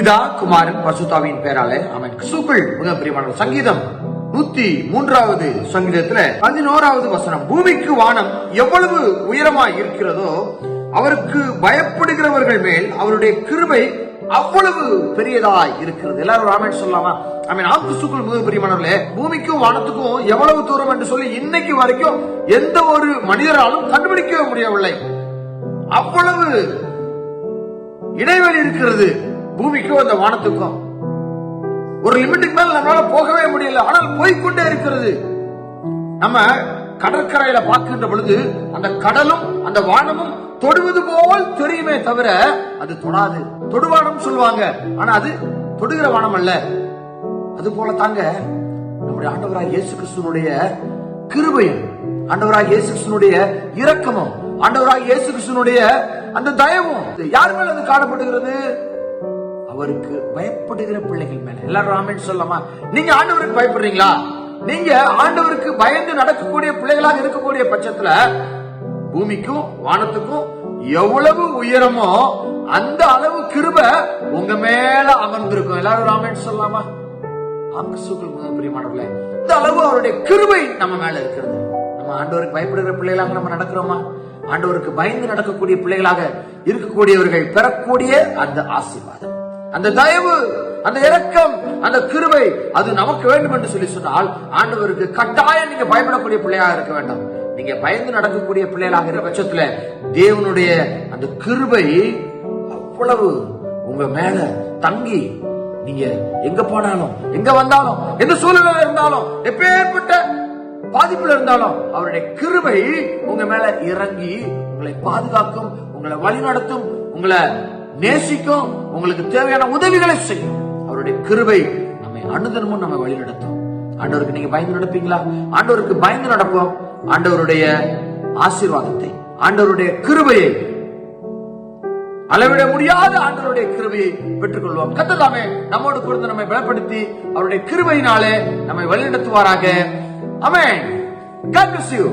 பிதா குமாரன் பரிசுத்தாவியின் பெயராலே ஆமென். கிறிஸ்துவுக்குள் மிக பிரியமான சங்கீதம் 103வது சங்கீதத்துல 11வது வசனம், பூமிக்கு வானம் எவ்வளவு உயரமாய் இருக்கிறதோ அவருக்கு பயப்படுகிறவர்கள் மேல் அவருடைய கிருபை அவ்வளவு பெரியதாய் இருக்கிறது. எல்லாரும் ஆமென் சொல்லலாமா? ஆமென். கிறிஸ்துவுக்குள் மிக பிரியமானவர்களே, பூமிக்கும் வானத்துக்கும் எவ்வளவு தூரம் என்று சொல்லி இன்னைக்கு வரைக்கும் எந்த ஒரு மனிதராலும் கண்டுபிடிக்கவே முடியவில்லை. அவ்வளவு இடைவெளி இருக்கிறது பூமிக்கும் அந்த வானத்துக்கும். ஒரு லிமிட்டுக்கு மேல நம்மளால போகவே முடியல, ஆனால் போய்கொண்டே இருக்கிறது. நம்ம கடற்கரையில பார்க்கின்ற பொழுது அந்த கடலும் அந்த வானமும் தொடுவது போல் தெரியுமே தவிர அது தொடாது. தொடுவானம் சொல்லுவாங்க, ஆனா அது தொடுகிற வானம் அல்ல. அது போல தாங்க நம்முடைய ஆண்டவராகிய இயேசு கிறிஸ்துவினுடைய கிருபையும், ஆண்டவராகிய இயேசு கிறிஸ்துவினுடைய இரக்கமும், ஆண்டவராகிய இயேசு கிறிஸ்துவினுடைய அந்த தயவும் யார் மேல அது காணப்படுகிறது? அவருக்கு பயப்படுகிற பிள்ளைகள் மேல. எல்லாரும் ஆமென் சொல்லலாமா? நீங்க ஆண்டவருக்கு பயப்படுறீங்களா? நீங்க ஆண்டவருக்கு பயந்து நடக்கக்கூடிய பிள்ளைகளாக இருக்கக்கூடிய பட்சத்துல பூமிக்கும் வானத்துக்கும் எவ்வளவு உயரமோ அந்த அளவு கிருபை உங்க மேல அமர்ந்திருக்கும். எல்லாரும் ஆமென் சொல்லலாமா? பிரியமானவர்களே, இந்த அளவு அவருடைய கிருபை நம்ம மேல இருக்கிறது. நம்ம ஆண்டவருக்கு பயப்படுகிற பிள்ளைகளாக நம்ம நடக்கிறோமா? ஆண்டவருக்கு பயந்து நடக்கக்கூடிய பிள்ளைகளாக இருக்கக்கூடியவர்கள் பெறக்கூடிய அந்த ஆசீர்வாதம், அந்த தயவு, அந்த இரக்கம், அந்த கிருபை அது நமக்கு வேண்டும் என்று சொல்லி சொன்னால் ஆண்டவருக்கு கட்டாயம் நீங்க பயப்படக்கூடிய பிள்ளையாக இருக்க வேண்டும். நீங்க பயந்து நடக்கக்கூடிய பிள்ளைகளாக இருக்கிற பட்சத்துல தேவனுடைய அந்த கிருபை அவ்வளவு உங்க மேல தங்கி நீங்க எங்க போனாலும் எங்க வந்தாலும் எந்த சூழ்நிலை இருந்தாலும் எப்பேற்பட்ட பாதிப்புல இருந்தாலும் அவருடைய கிருபை உங்க மேல இறங்கி உங்களை பாதுகாக்கும், உங்களை வழிநடத்தும், உங்களை நேசிக்கும், உங்களுக்கு தேவையான உதவிகளை செய்யும். அவருடைய கிருபை நம்மை அனுதினமும் நம்ம வழிநடத்தும். ஆண்டவருக்கு நீங்க பயந்து நடப்பீங்களா? ஆண்டவருக்கு பயந்து நடப்போம். ஆண்டவருடைய ஆசீர்வாதத்தை, ஆண்டவருடைய கிருபையை, அளவிட முடியாத ஆண்டவருடைய கிருபையை பெற்றுக் கொள்வோம். கர்த்தர் தாமே நம்மோடு கூட நம்மை பலப்படுத்தி அவருடைய கிருபையினாலே நம்மை வழிநடத்துவாராக. ஆமென். God bless you.